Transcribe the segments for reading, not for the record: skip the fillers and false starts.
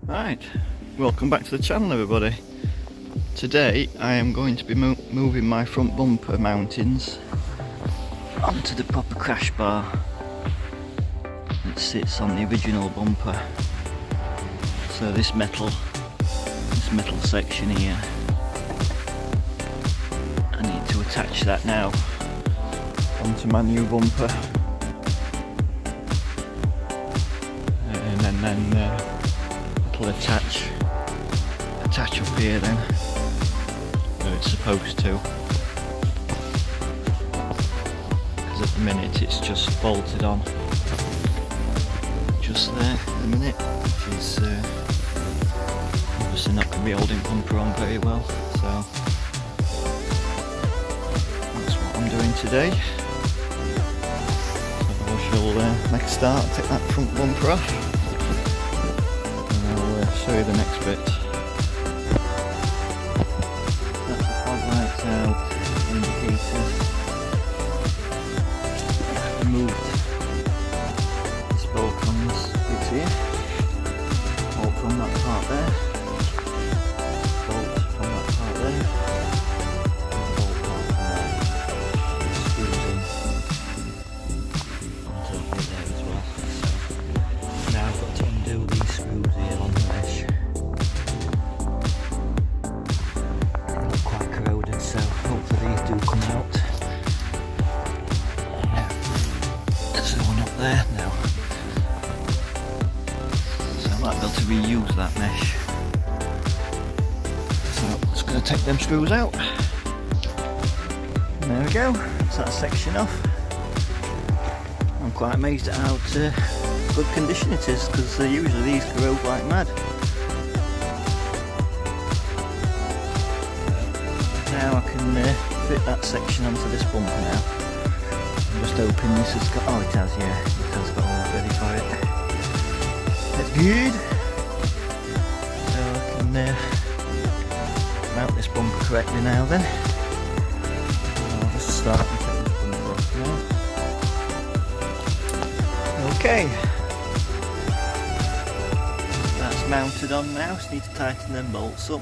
Right, welcome back to the channel everybody. Today I am going to be moving my front bumper mountings onto the proper crash bar that sits on the original bumper. So this metal section here, I need to attach that now onto my new bumper, and then it'll attach up here then where it's supposed to, because at the minute it's just bolted on just there at the minute, which is obviously not going to be holding bumper on very well, so that's what I'm doing today. So I shall make a start and take that front bumper off, and I'll show you the next bit. That's the fog lights out, indicators. I've removed this bolt on this bit here, bolt from that part there, bolt from that part there, and bolt part from there. It screws in onto the bit there as well. So now I've got to undo these screws here on the mesh. They look quite corroded, so hopefully these do come out. Yeah, there's the one up there now. So I might be able to reuse that mesh. So I'm just going to take them screws out. And there we go, that's that section off. I'm quite amazed at how good condition it is, because usually these corrode like mad. Now I can fit that section onto this bumper now. I'm just hoping this has got, oh it has, yeah, it has got all ready for it. That's good. So I can mount this bumper correctly now then. I'll just start and take this bumper off now. Okay. That's mounted on now, so I need to tighten them bolts up.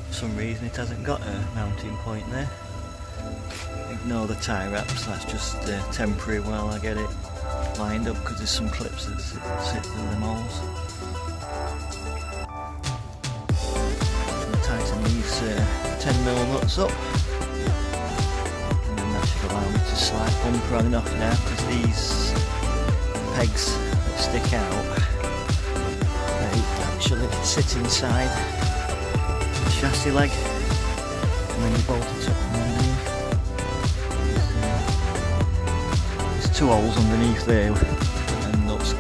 For some reason it hasn't got a mounting point there. Ignore the tie wraps, that's just temporary while I get it lined up, because there's some clips that sit through the moles. So tighten these 10mm nuts up, and then that should allow me to slide bumper on and off now, because these pegs that stick out, they actually sit inside the chassis leg, and then you bolt it up from underneath. There's two holes underneath there and nuts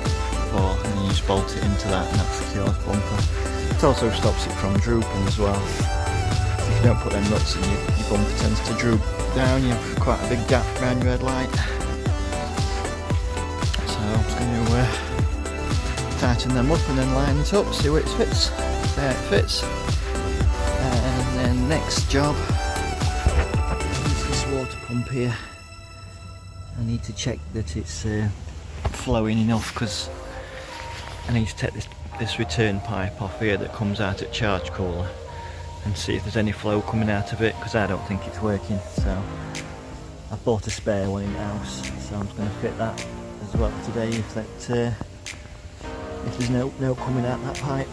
for, and you just bolt it into that, and that secures bumper. It also stops it from drooping as well. If you don't put them nuts in, your bumper tends to droop down, you have quite a big gap around your headlight. So I'm just going to tighten them up and then line it up, see where it fits. There it fits. And then next job is this water pump here. I need to check that it's flowing enough, because I need to take this return pipe off here that comes out at charge cooler and see if there's any flow coming out of it, because I don't think it's working. So I bought a spare one in the house, so I'm just going to fit that as well today if there's no coming out that pipe.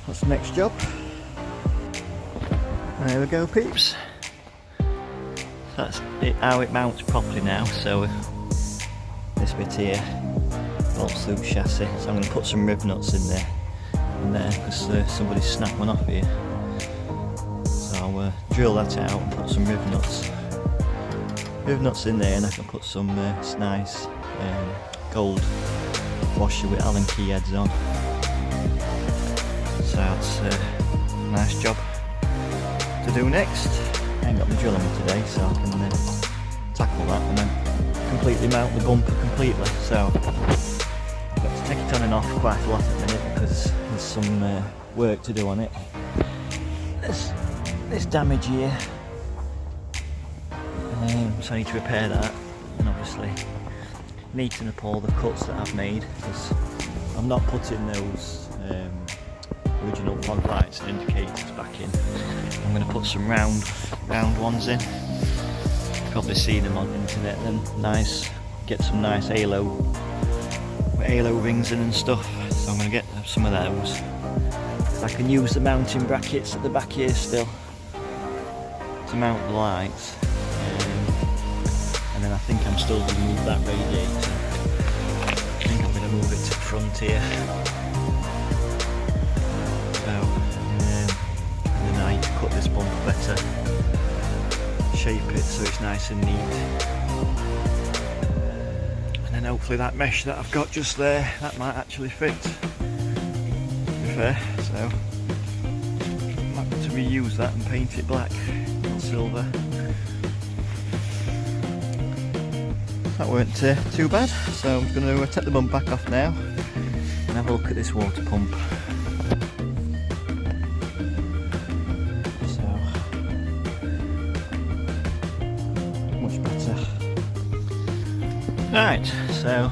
That's the next job. There we go, peeps. That's it, how it mounts properly now. So this bit here bolts through the chassis, so I'm going to put some rib nuts in there because somebody snapped one off here. So I'll drill that out and put some rib nuts in there, and I can put some nice gold washer with Allen key heads on. So that's a nice job to do next. I ain't got my drill on me today, so I can tackle that and then completely mount the bumper completely. So I've got to take it on and off quite a lot at the minute, because there's some work to do on it. There's this damage here, so I need to repair that, and obviously neaten up all the cuts that I've made, because I'm not putting those original fog lights and indicators back in. I'm going to put some round ones in. You've probably seen them on the internet. Then nice, get some nice halo rings in and stuff. So I'm going to get some of those. I can use the mounting brackets at the back here still to mount the lights. And then I think I'm still going to move that radiator. I think I'm going to move it to the front here. And then I cut this bump better, shape it so it's nice and neat. And then hopefully that mesh that I've got just there, that might actually fit. To be fair, so I'm happy to reuse that and paint it black or silver. That weren't too bad, so I'm going to take the bump back off now and have a look at this water pump. So, much better. Right, so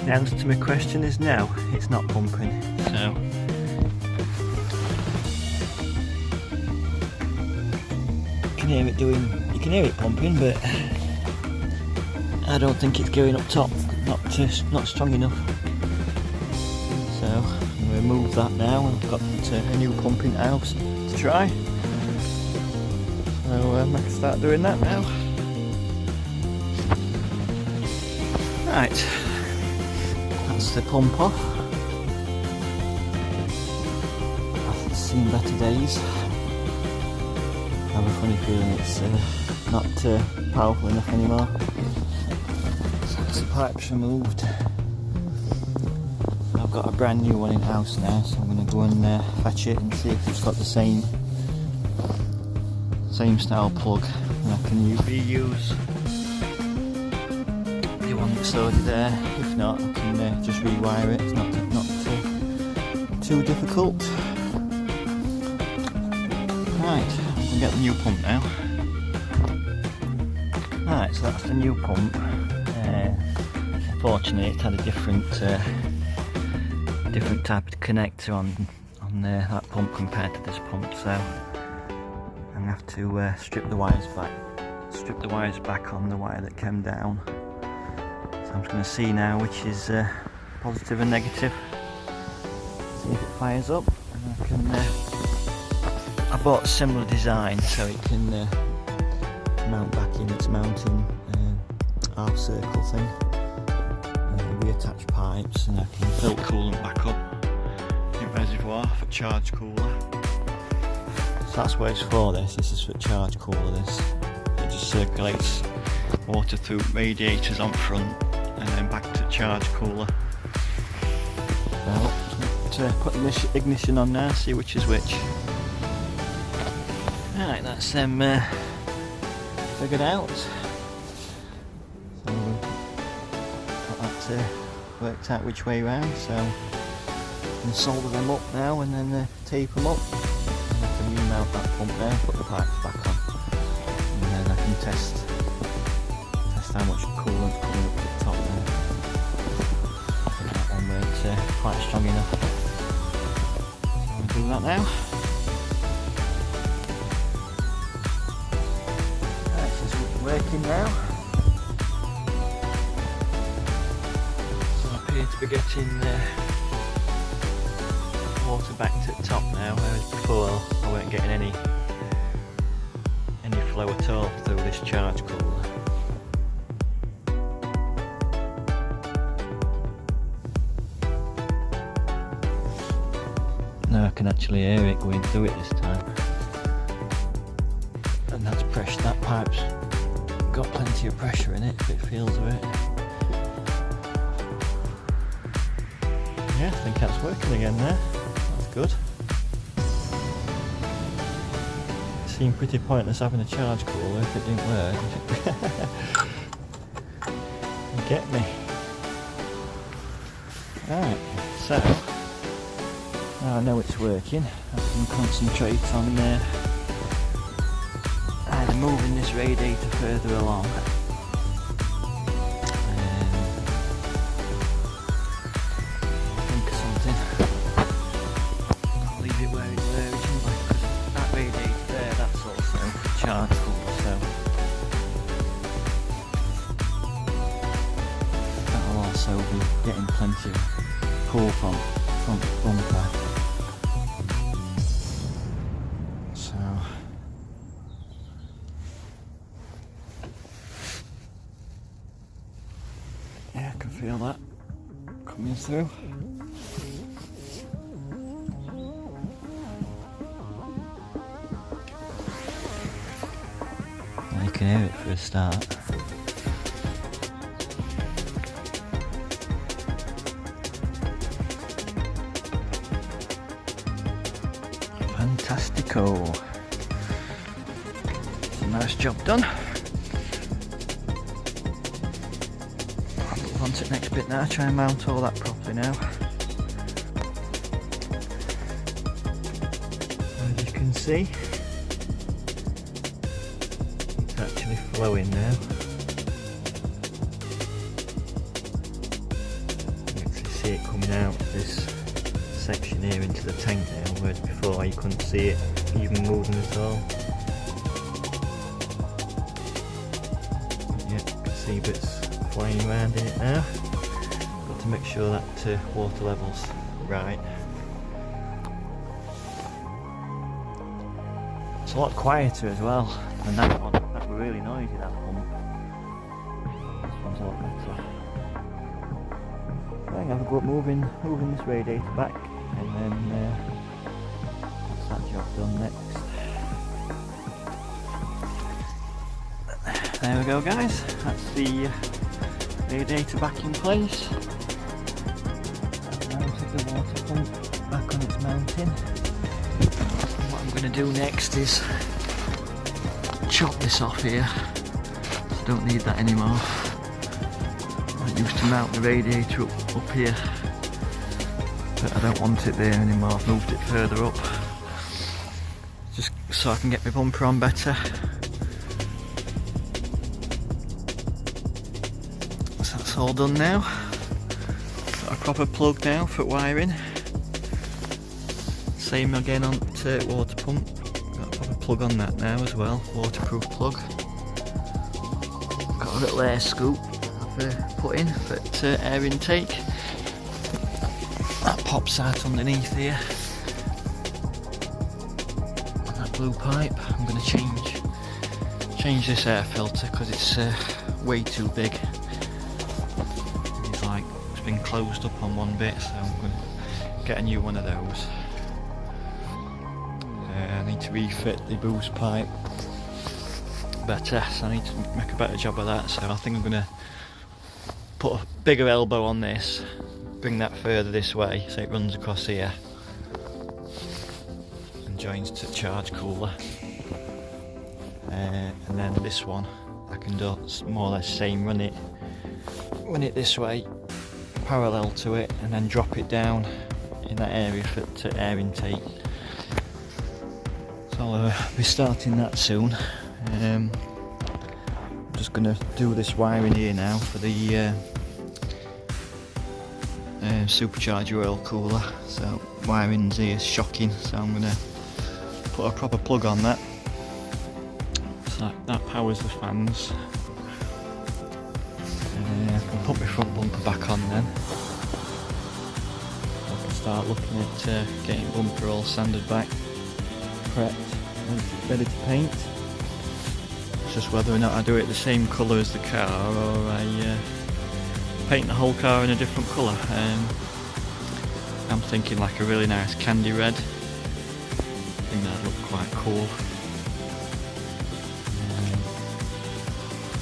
the answer to my question is no, it's not pumping. So you can hear it pumping, but I don't think it's going up top, not strong enough. So I'm going to remove that now. I've got a new pump in the house to try. So I can start doing that now. Right, that's the pump off. I've seen better days. I have a funny feeling it's not powerful enough anymore. The pipes removed. I've got a brand new one in house now, so I'm going to go and fetch it and see if it's got the same style plug, and I can reuse the one that's already there. If not, I can just rewire it. It's not too difficult. Right, I'm going to get the new pump now. Right, so that's the new pump. Unfortunately, it had a different type of connector on that pump compared to this pump, so I'm gonna have to strip the wires back on the wire that came down. So I'm just going to see now which is positive and negative. See if it fires up, and I can. I bought a similar design so it can mount back in its mounting half circle thing. Reattach pipes, and I can fill coolant back up in reservoir for charge cooler. So that's what it's for. This is for charge cooler. This it just circulates water through radiators on front and then back to charge cooler. So put the ignition on now, see which is which. Right, that's them figured out. Worked out which way round, so I can solder them up now and then tape them up, and I can remount that pump there, put the pipes back on, and then I can test how much coolant coming up to the top there. I think that one works quite strong enough. So I'll do that now. Right, so it's working now. To be getting water back to the top now, whereas before I weren't getting any flow at all through this charge cooler. Now I can actually hear it going through it this time, and that's pressure. That pipe's got plenty of pressure in it if it feels of it. Yeah, I think that's working again there. That's good. It seemed pretty pointless having a charge cooler if it didn't work. You get me. Right, so now I know it's working, I can concentrate on either moving this radiator further along charge cooler, so that'll also be getting plenty of pull from front bumper. So yeah, I can feel that coming through. You can hear it for a start. Fantastico. It's a nice job done. I'll move on to the next bit now, try and mount all that properly now. As you can see, actually flowing now. You can actually see it coming out of this section here into the tank now, whereas before you couldn't see it even moving at all. Yeah, you can see bits flying around in it now. Got to make sure that water level's right. It's a lot quieter as well than that one. That was really noisy, that pump. This one's a lot better. I'm going to have a go at moving this radiator back, and then that's that job done next. There we go, guys. That's the radiator back in place. I've mounted the water pump back on its mounting. What I'm going to do next is chop this off here, so I don't need that anymore. I used to mount the radiator up here, but I don't want it there anymore. I've moved it further up, just so I can get my bumper on better. So that's all done now. Got a proper plug now for wiring. Same again on the water pump. Got a proper plug on that now as well, waterproof plug. Got a little air scoop I've put in for air intake. That pops out underneath here. On that blue pipe, I'm going to change this air filter because it's way too big. It's been closed up on one bit, so I'm going to get a new one of those. I need to refit the boost pipe better, so I need to make a better job of that. So I think I'm going to put a bigger elbow on this, bring that further this way so it runs across here and joins to charge cooler. And then this one I can do more or less same, run it this way parallel to it, and then drop it down in that area for air intake. So I'll be starting that soon. I'm just going to do this wiring here now for the supercharger oil cooler. So wiring's here is shocking, so I'm going to put a proper plug on that. So that powers the fans. I can put my front bumper back on then. I can start looking at getting bumper all sanded back, prepped, and ready to paint. It's just whether or not I do it the same colour as the car, or I paint the whole car in a different colour. I'm thinking like a really nice candy red. I think that'd look quite cool.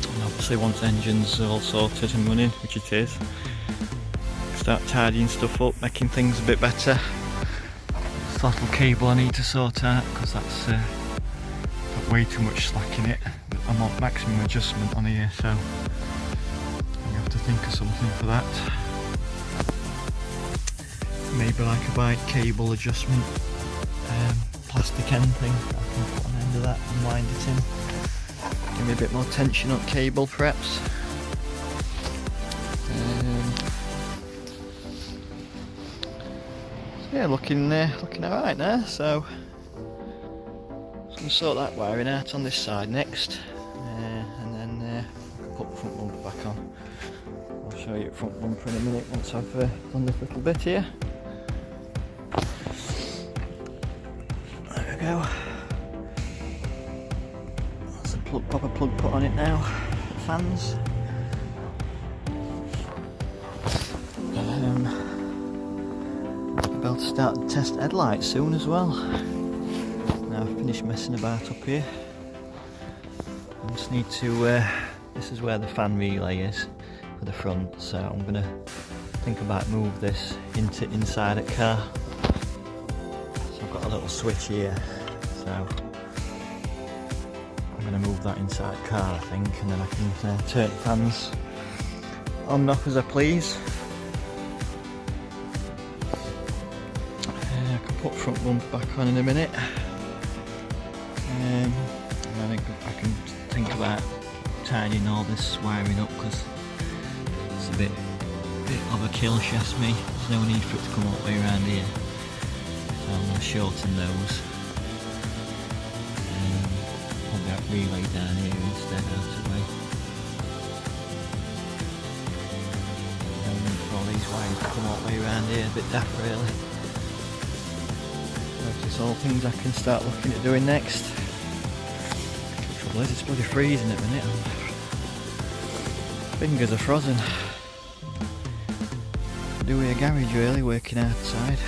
And obviously once the engine's all sorted and running, which it is, start tidying stuff up, making things a bit better. Throttle cable I need to sort out because that's got way too much slack in it. I'm on maximum adjustment on here, so you have to think of something for that. Maybe like a bike cable adjustment, plastic end thing. I can put an end of that and wind it in. Give me a bit more tension on cable perhaps. So yeah, looking alright now. So can sort that wiring out on this side next, and then I can put the front bumper back on. I'll show you the front bumper in a minute once I've done this little bit here. There we go. That's a proper plug put on it now. Fans. I'll be able to start the test headlights soon as well. Now I've finished messing about up here. I just need to, this is where the fan relay is for the front, so I'm going to think about move this inside a car. So I've got a little switch here, so I'm going to move that inside the car I think, and then I can turn the fans on and off as I please. I can put front bumper back on in a minute. And I can think about tidying all this wiring up because it's a bit of a kill, she asked me. There's no need for it to come all the way around here. So I'm going to shorten those. Put that relay down here instead, out of the way. No need for all these wires to come all the way around here, a bit daft really. It's all things I can start looking at doing next. The trouble is it's bloody freezing at the minute. Fingers are frozen. Do we a garage really, working outside.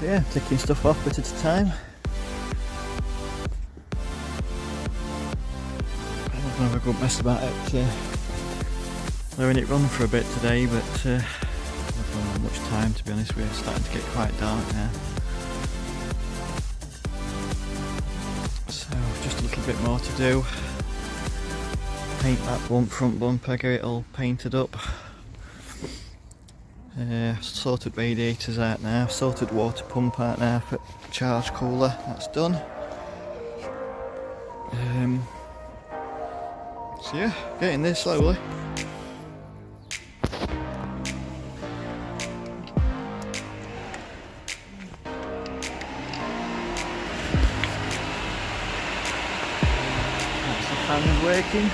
So yeah, ticking stuff off bit at a time. I'm gonna have a good mess about it. Letting it run for a bit today, but I don't have much time to be honest with you. It's starting to get quite dark now. So just a little bit more to do. Paint that front bumper, get it all painted up. Sorted radiators out now, sorted water pump out now for charge cooler, that's done. So yeah, getting there slowly. That's the fan working.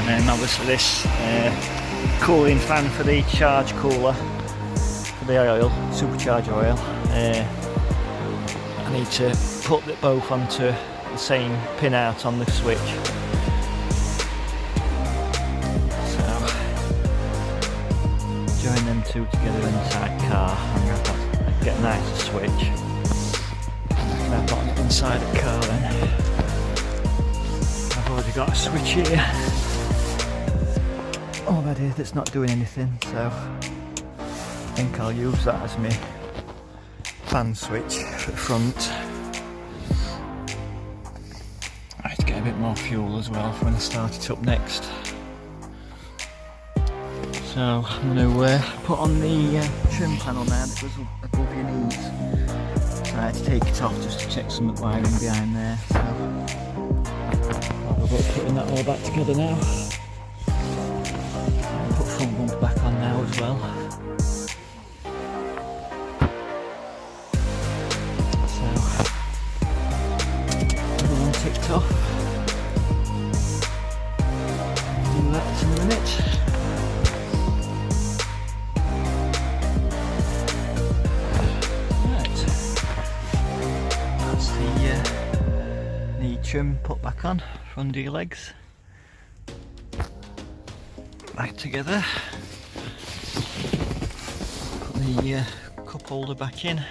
And obviously this cooling fan for the charge cooler for the oil, supercharger oil. I need to put both onto the same pin out on the switch. So join them two together inside the car and get a nicer switch. I can have that inside the car then. I've already got a switch here already that's not doing anything, so I think I'll use that as my fan switch for the front. I have to get a bit more fuel as well for when I start it up next. So I'm going to put on the trim panel now that goes above your knees. So I had to take it off just to check some wiring behind there. So I'll go about putting that all back together now. Front bumper back on now as well. So another one ticked off. Do that in a minute. Right. That's the trim put back on, front of your legs. Back together. Put the cup holder back in.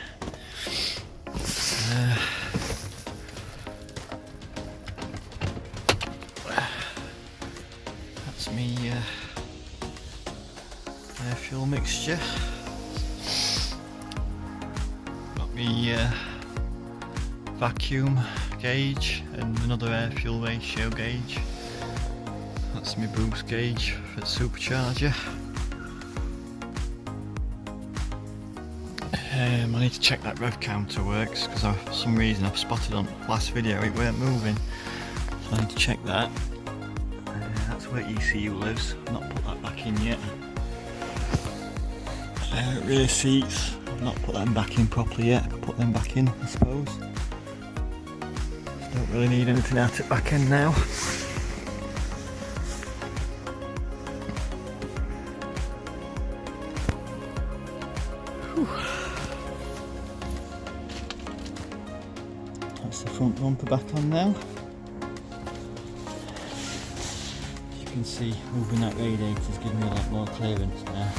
That's me air fuel mixture. Got me vacuum gauge and another air fuel ratio gauge. That's my boost gauge for the supercharger. I need to check that rev counter works because for some reason I've spotted on last video it weren't moving. So I need to check that. That's where ECU lives. I've not put that back in yet. Rear seats, I've not put them back in properly yet. I can put them back in, I suppose. Don't really need anything out at back end now. Whew. That's the front bumper back on now. As you can see, moving that radiator is giving me a lot more clearance now.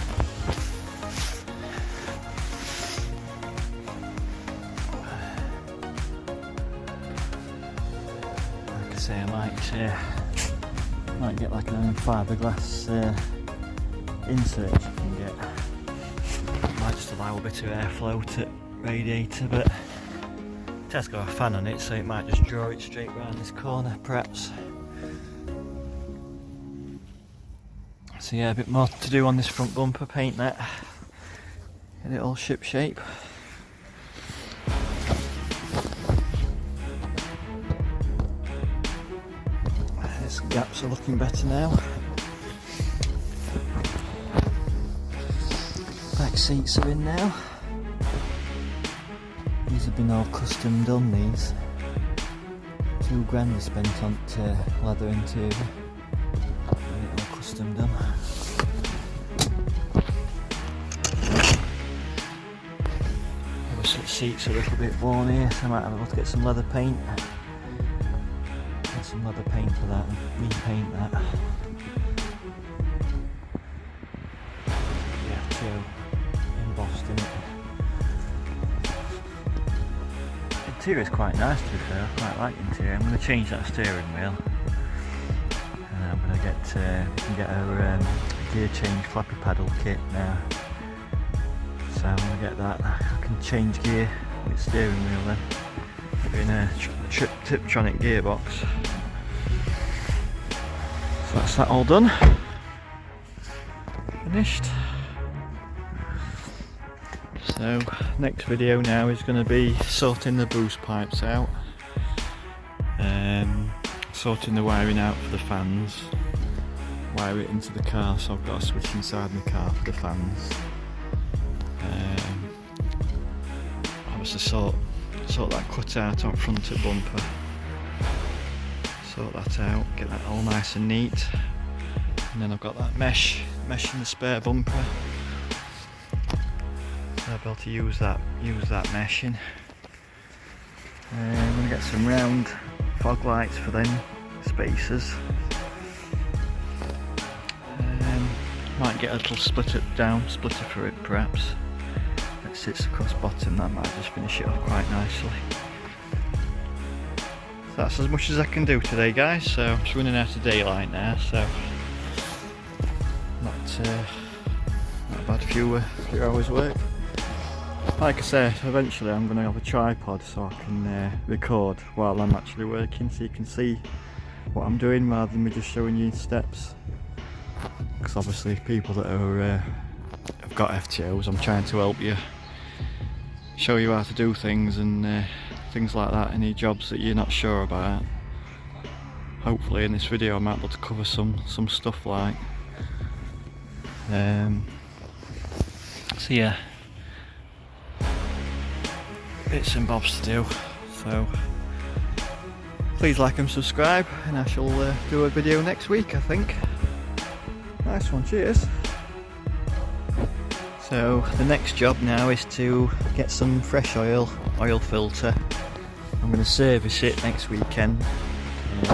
I might get like a fiberglass insert you can get. Might just allow a bit of airflow to radiator, but it has got a fan on it, so it might just draw it straight round this corner perhaps. So yeah, a bit more to do on this front bumper, paint that, get it all ship shape. Gaps are looking better now. Back seats are in now. These have been all custom done, these. £2 I spent on leather interior. Get it all custom done. Obviously the seats are a little bit worn here, so I might have a look at some leather paint. Some leather paint for that and repaint that. Yeah, too embossed in it. The interior is quite nice, to be fair. I quite like the interior. I'm going to change that steering wheel, and I'm going to get a gear change flappy paddle kit now. So I'm going to get that. I can change gear with steering wheel then. In a Tiptronic gearbox. So that's that all done. Finished. So next video now is going to be sorting the boost pipes out, sorting the wiring out for the fans, wire it into the car, so I've got a switch inside my car for the fans. Obviously sort that cut out on front of bumper, sort that out, get that all nice and neat, and then I've got that mesh in the spare bumper, so I'll be able to use that meshing. I'm going to get some round fog lights for them spacers. Might get a little splitter for it perhaps. It sits across bottom, that might just finish it off quite nicely. So that's as much as I can do today, guys, so I'm just running out of daylight now, so not a bad few hours work. Like I said, eventually I'm going to have a tripod so I can record while I'm actually working, so you can see what I'm doing rather than me just showing you steps, because obviously people that have got FTOs, I'm trying to help you, show you how to do things and things like that, any jobs that you're not sure about. Hopefully in this video I might be able to cover some stuff like. So yeah, bits and bobs to do, so please like and subscribe, and I shall do a video next week, I think. Nice one, cheers. So the next job now is to get some fresh oil filter. I'm going to service it next weekend,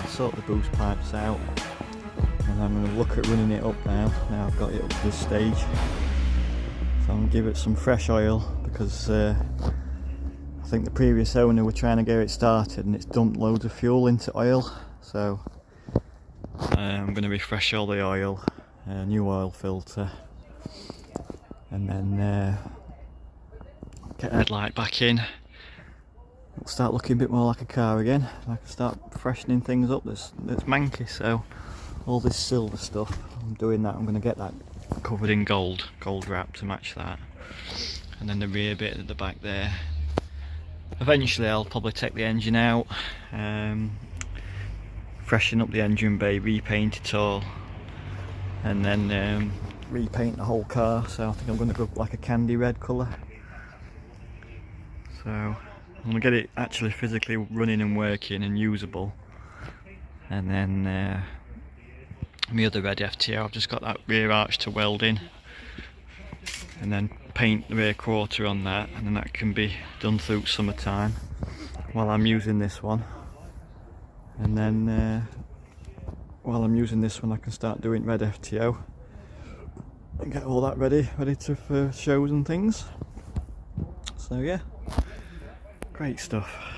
sort the boost pipes out, and I'm going to look at running it up now I've got it up to this stage. So I'm going to give it some fresh oil, because I think the previous owner were trying to get it started and it's dumped loads of fuel into oil, so I'm going to refresh all the oil, new oil filter, and then get the headlight back in. It'll start looking a bit more like a car again. I can start freshening things up that's manky. So all this silver stuff, I'm doing that. I'm going to get that covered in gold wrap to match that, and then the rear bit at the back there. Eventually I'll probably take the engine out, freshen up the engine bay, repaint it all, and then repaint the whole car. So I think I'm going to go like a candy red colour. So I'm going to get it actually physically running and working and usable, and then my other red FTO, I've just got that rear arch to weld in, and then paint the rear quarter on that, and then that can be done through summertime while I'm using this one. And then while I'm using this one I can start doing red FTO and get all that ready for shows and things. So yeah, great stuff.